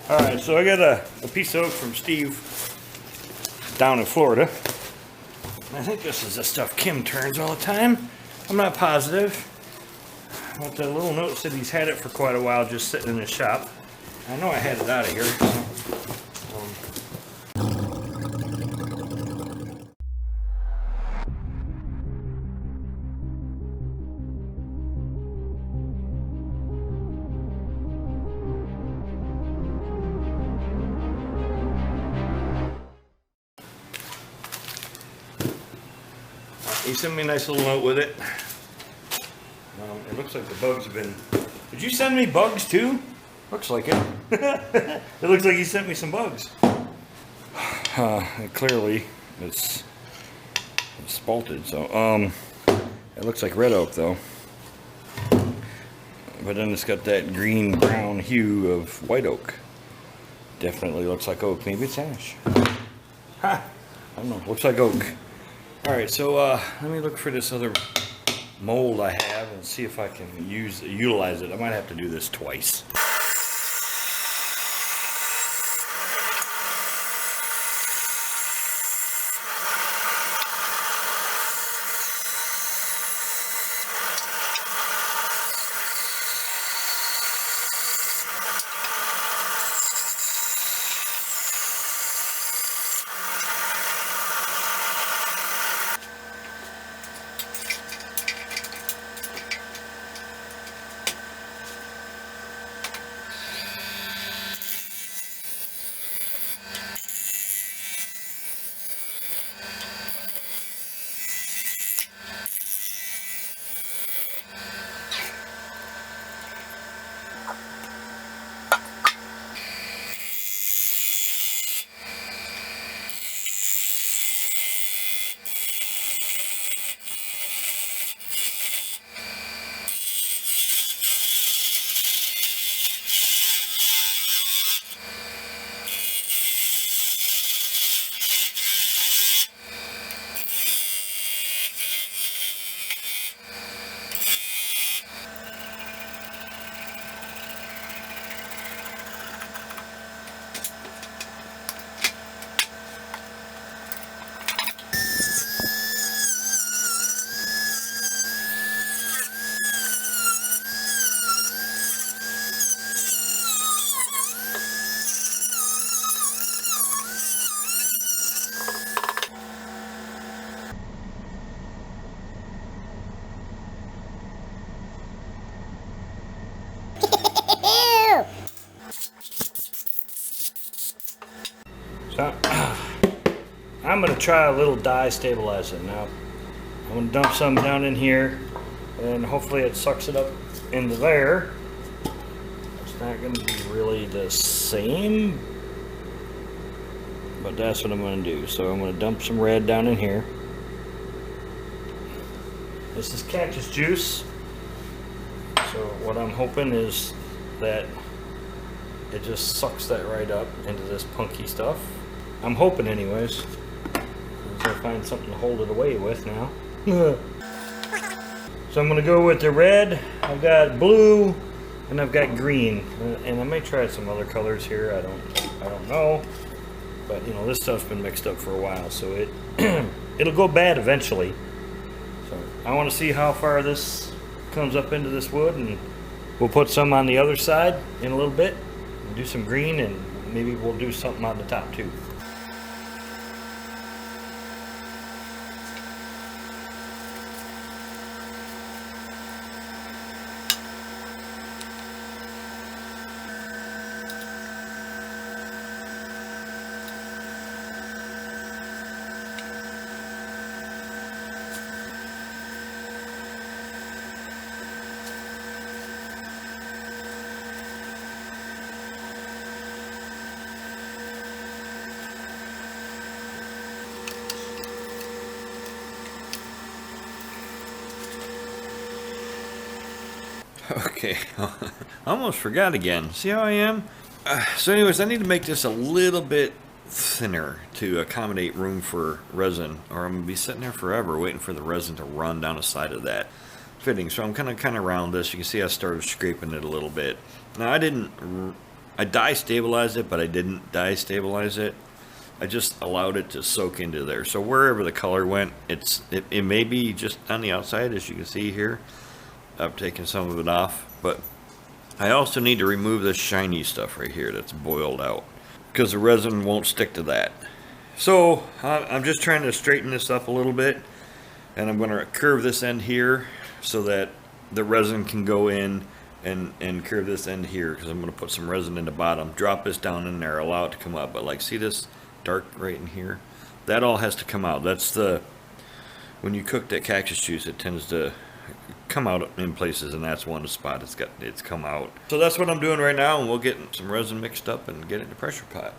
Alright, so I got a piece of oak from Steve down in Florida. I think this is the stuff Kim turns all the time. I'm not positive. But the little note said he's had it for quite a while just sitting in his shop. I know I had it out of here. He sent me a nice little note with it. It looks like the bugs have been... Did you send me bugs too? Looks like it. It looks like he sent me some bugs. Clearly, it's spalted, so... it looks like red oak though. But then it's got that green-brown hue of white oak. Definitely looks like oak. Maybe it's ash. Ha! I don't know. Looks like oak. Alright, so let me look for this other mold I have and see if I can utilize it. I might have to do this twice. So, I'm going to try a little dye stabilizer now. I'm going to dump some down in here and hopefully it sucks it up into there. It's not going to be really the same, but that's what I'm going to do. So I'm going to dump some red down in here. This is Cactus Juice. So what I'm hoping is that it just sucks that right up into this punky stuff. I'm hoping anyways. I'll find something to hold it away with now. So I'm going to go with the red. I've got blue and I've got green. And I may try some other colors here. I don't know. But you know, this stuff's been mixed up for a while, so it'll go bad eventually. So I want to see how far this comes up into this wood, and we'll put some on the other side in a little bit. Do some green, and maybe we'll do something on the top too. Okay, I almost forgot again. See how I am? So anyways, I need to make this a little bit thinner to accommodate room for resin, or I'm going to be sitting there forever waiting for the resin to run down the side of that fitting. So I'm kind of around this. You can see I started scraping it a little bit. Now I dye stabilized it, but I didn't dye stabilize it. I just allowed it to soak into there. So wherever the color went, it may be just on the outside, as you can see here. I've taken some of it off, but I also need to remove this shiny stuff right here that's boiled out, because the resin won't stick to that. So I'm just trying to straighten this up a little bit, and I'm going to curve this end here so that the resin can go in, and curve this end here, because I'm going to put some resin in the bottom, drop this down in there, allow it to come up. But like, see this dark right in here? That all has to come out. That's when you cook that cactus juice, it tends to come out in places, and that's one spot it's come out. So that's what I'm doing right now, and we'll get some resin mixed up and get it in the pressure pot.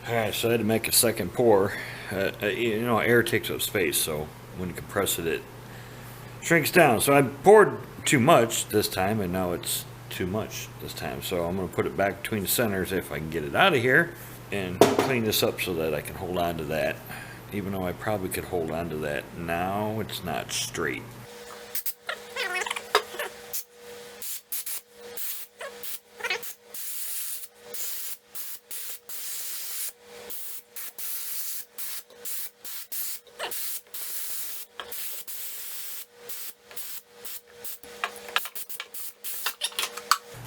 Alright, so I had to make a second pour. You know, air takes up space, so when you compress it, it shrinks down. So I poured too much this time, and now it's too much this time. So I'm going to put it back between the centers if I can get it out of here, and clean this up so that I can hold on to that. Even though I probably could hold on to that now, it's not straight.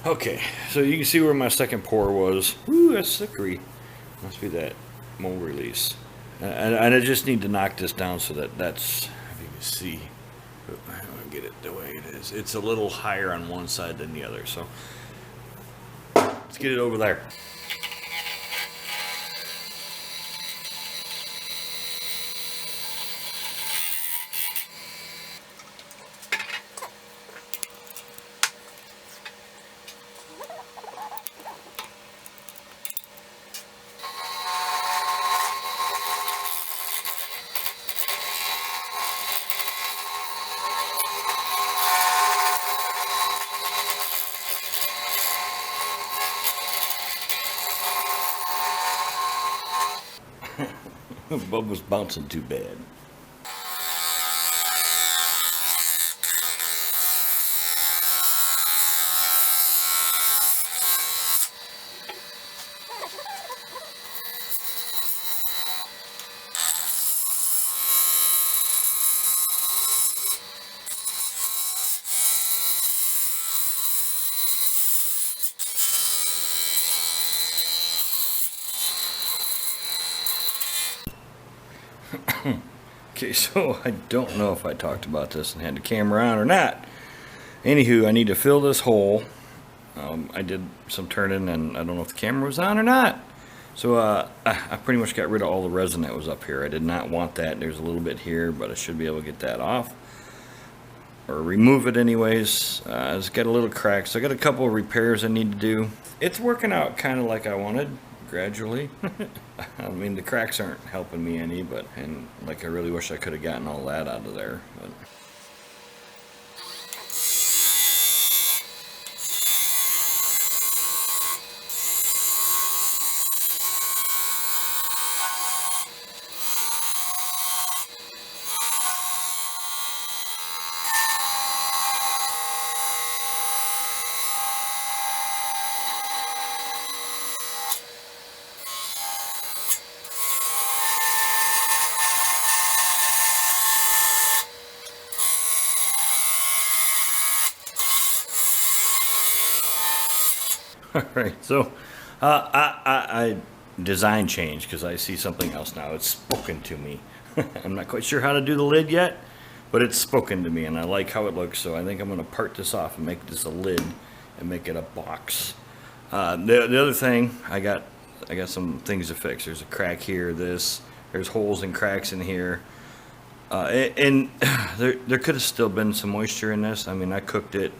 Okay, so you can see where my second pour was. Ooh, that's slippery. Must be that mold release. And I just need to knock this down so that's, if you can see, I want to get it the way it is. It's a little higher on one side than the other, so let's get it over there. Bub was bouncing too bad. Okay, so I don't know if I talked about this and had the camera on or not. Anywho, I need to fill this hole. I did some turning, and I don't know if the camera was on or not. So I pretty much got rid of all the resin that was up here. I did not want that. There's a little bit here, but I should be able to get that off. or remove it anyways. It's got a little crack, so I got a couple of repairs I need to do. It's working out kind of like I wanted, gradually. I mean, the cracks aren't helping me any, and like I really wish I could have gotten all that out of there. But. All right, so I design change because I see something else now. It's spoken to me. I'm not quite sure how to do the lid yet, but it's spoken to me, and I like how it looks. So I think I'm going to part this off and make this a lid and make it a box. The other thing, I got some things to fix. There's a crack here. There's holes and cracks in here. And there could have still been some moisture in this. I mean, I cooked it.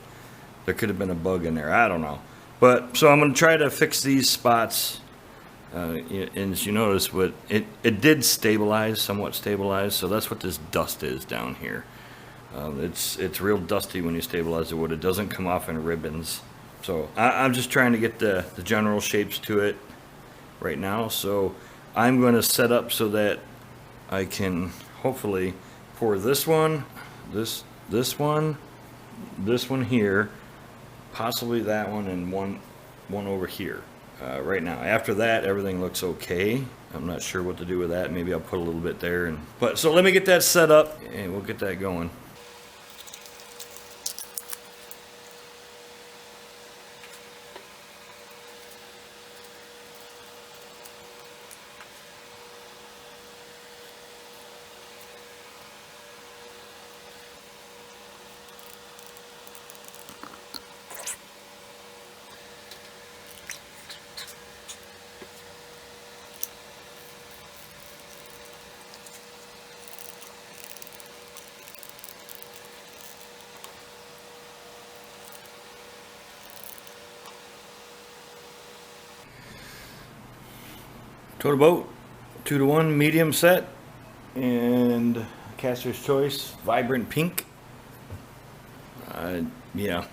There could have been a bug in there. I don't know. But so I'm going to try to fix these spots. And as you notice, it did stabilize, somewhat stabilize. So that's what this dust is down here. It's real dusty when you stabilize the wood. It doesn't come off in ribbons. So I'm just trying to get the general shapes to it right now. So I'm going to set up so that I can hopefully pour this one, this one here, possibly that one, and one over here. Right now, after that, everything looks okay. I'm not sure what to do with that. Maybe I'll put a little bit there. But so let me get that set up, and we'll get that going. Total boat, 2-to-1 medium set, and Caster's Choice vibrant pink. Yeah,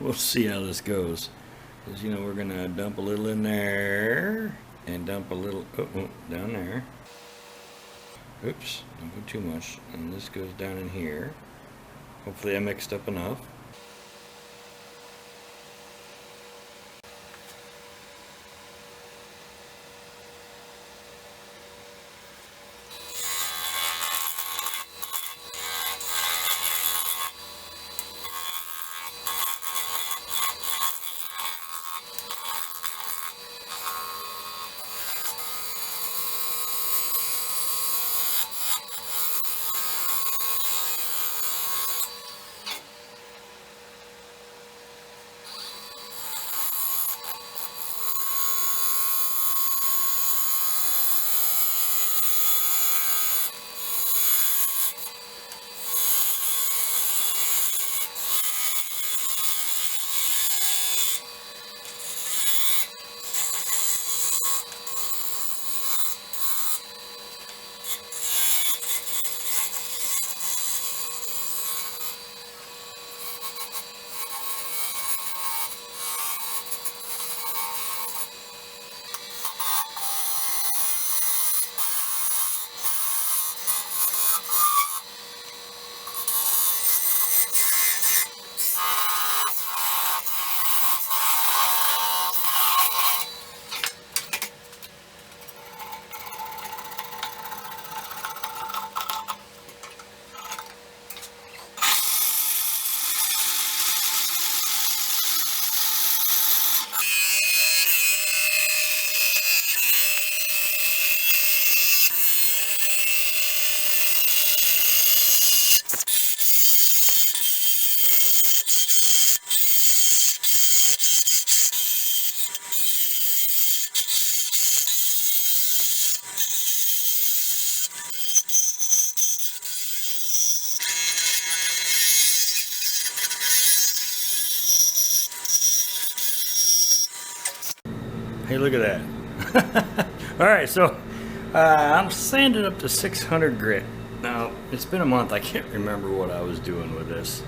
we'll see how this goes. Because, you know, we're gonna dump a little in there and dump a little down there. Oops, don't go too much. And this goes down in here. Hopefully I mixed up enough. Hey, look at that. All right, so I'm sanding up to 600 grit. Now, it's been a month. I can't remember what I was doing with this.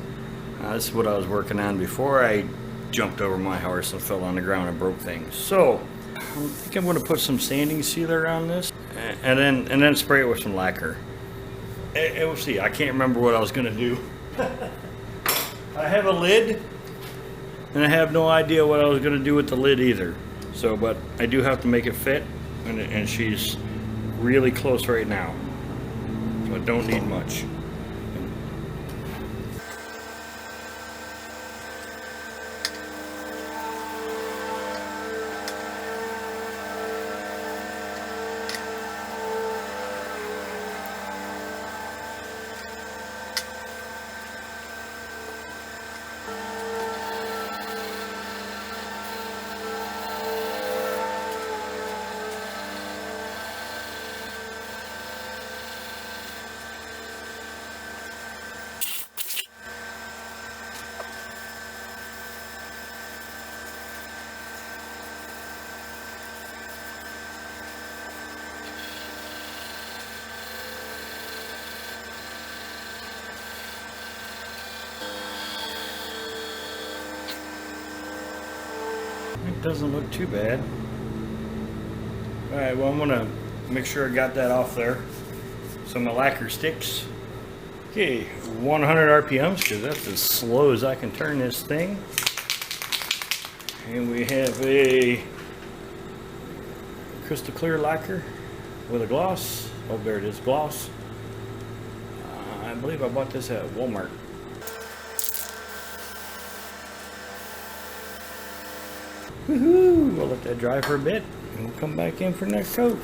This is what I was working on before I jumped over my horse and fell on the ground and broke things. So, I think I'm going to put some sanding sealer on this and then spray it with some lacquer. And we'll see. I can't remember what I was going to do. I have a lid, and I have no idea what I was going to do with the lid either. So, but I do have to make it fit, and she's really close right now. So I don't need much. It doesn't look too bad. Alright, well, I'm gonna make sure I got that off there so my lacquer sticks. Okay, 100 RPMs, because that's as slow as I can turn this thing. And we have a crystal clear lacquer with a gloss. Oh, there it is, gloss. I believe I bought this at Walmart. Woohoo! We'll let that dry for a bit and we'll come back in for the next coat.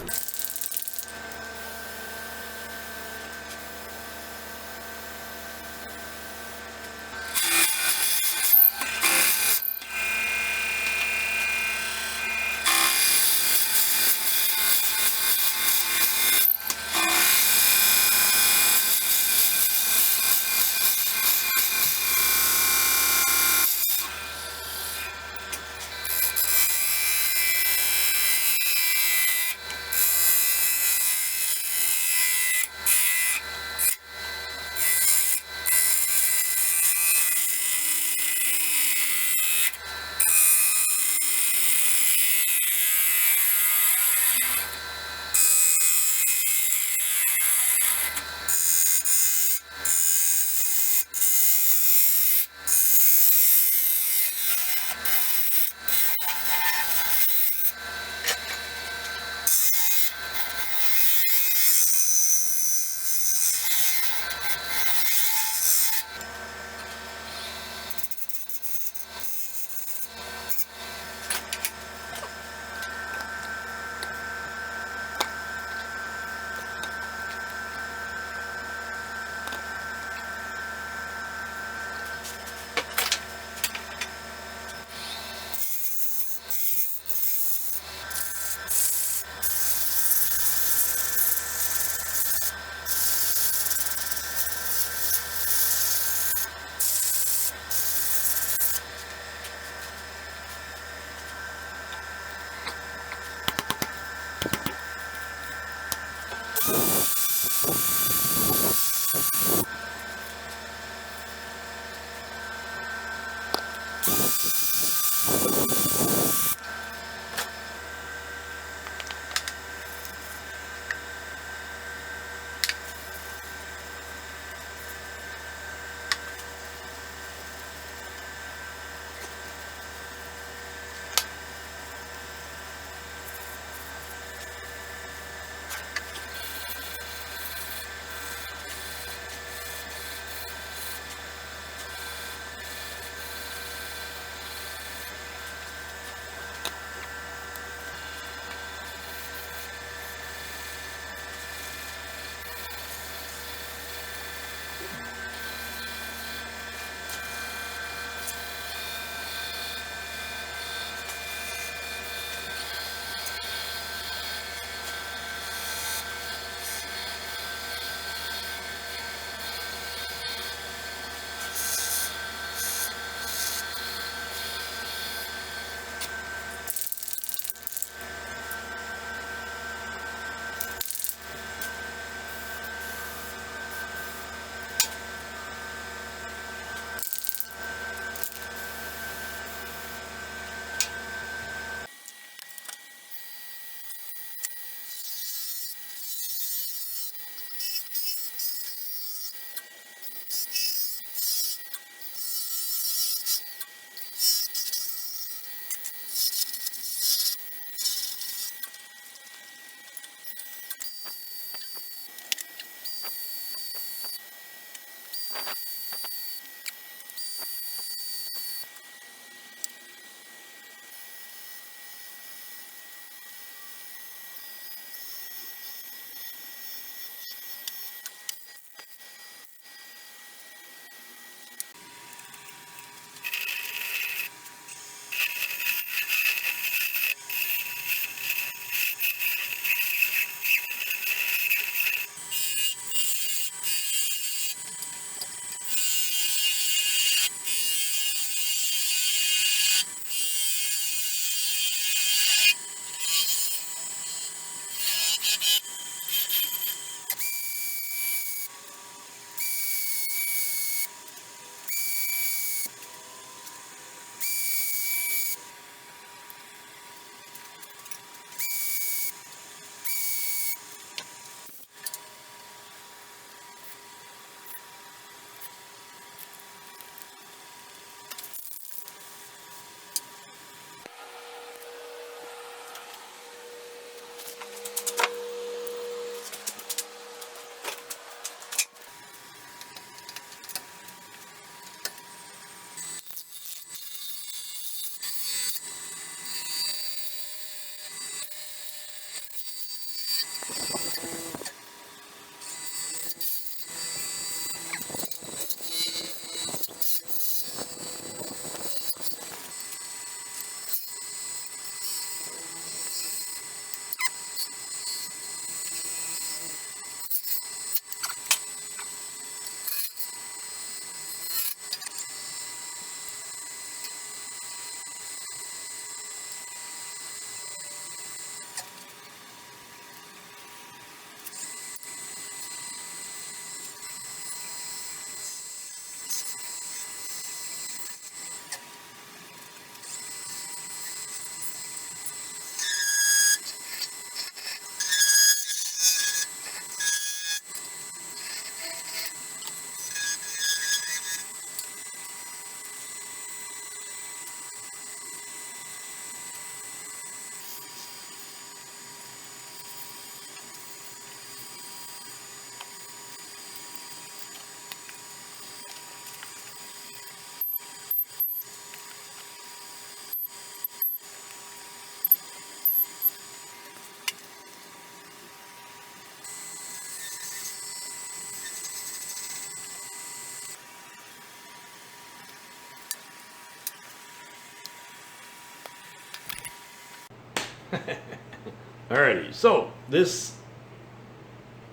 Alrighty, so this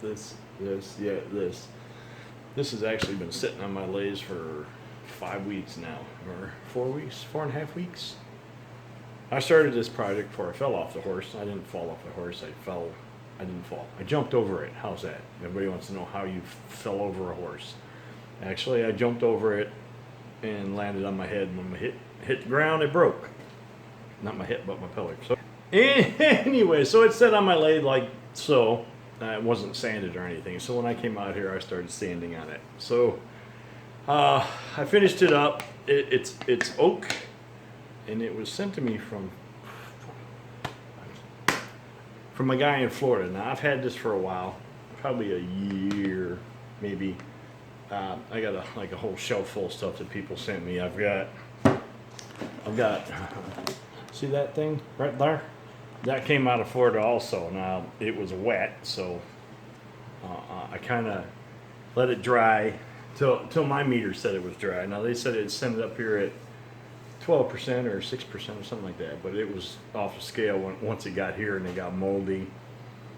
has actually been sitting on my lathe for 5 weeks now, or 4 weeks, 4.5 weeks. I started this project before I fell off the horse. I didn't fall off the horse. I didn't fall. I jumped over it. How's that? Everybody wants to know how you fell over a horse. Actually, I jumped over it and landed on my head. When my hit the ground, it broke. Not my hip, but my pelvic. So anyway, so it sat on my lathe like so. It wasn't sanded or anything. So when I came out here, I started sanding on it. So I finished it up. It's oak, and it was sent to me from a guy in Florida. Now I've had this for a while, probably a year, maybe. I got a whole shelf full of stuff that people sent me. I've got. See that thing right there? That came out of Florida also. Now it was wet, so I kind of let it dry till my meter said it was dry. Now they said it'd send it up here at 12% or 6% or something like that, but it was off the scale once it got here and it got moldy.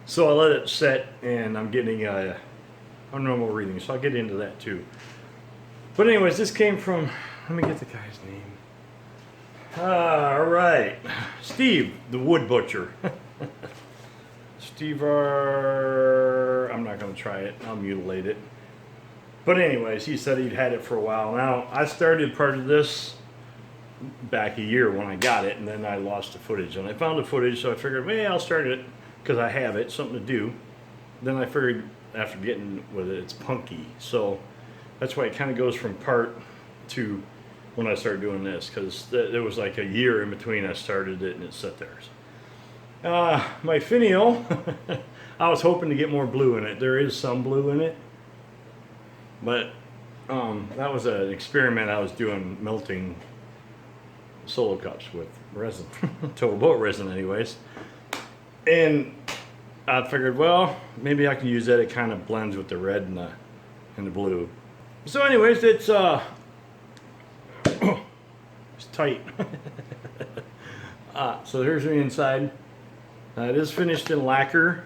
So I let it set, and I'm getting a normal reading, so I'll get into that too. But anyways, this came from, let me get the guy's name. All right, Steve, the wood butcher. Steve, I'm not going to try it. I'll mutilate it. But anyways, he said he'd had it for a while. Now, I started part of this back a year when I got it, and then I lost the footage. And I found the footage, so I figured, hey, I'll start it because I have it, something to do. Then I figured after getting with it, it's punky. So that's why it kind of goes from part to when I started doing this, because there was like a year in between I started it and it sat there. My finial, I was hoping to get more blue in it. There is some blue in it, but that was an experiment I was doing, melting solo cups with resin, total boat resin anyways. And I figured, well, maybe I can use that. It kind of blends with the red and the blue. So anyways, it's tight. So here's the inside. It is finished in lacquer.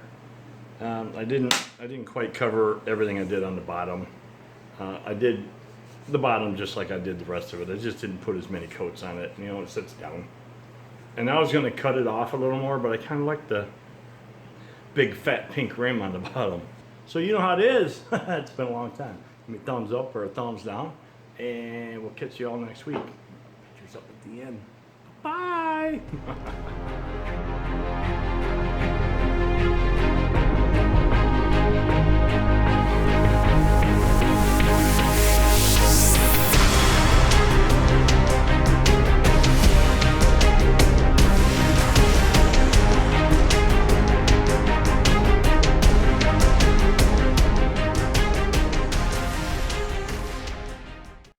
I didn't quite cover everything I did on the bottom. I did the bottom just like I did the rest of it. I just didn't put as many coats on it. You know, it sits down. And I was going to cut it off a little more, but I kind of like the big fat pink rim on the bottom. So you know how it is. It's been a long time. Give me a thumbs up or a thumbs down, and we'll catch you all next week. Pictures up at the end. Bye.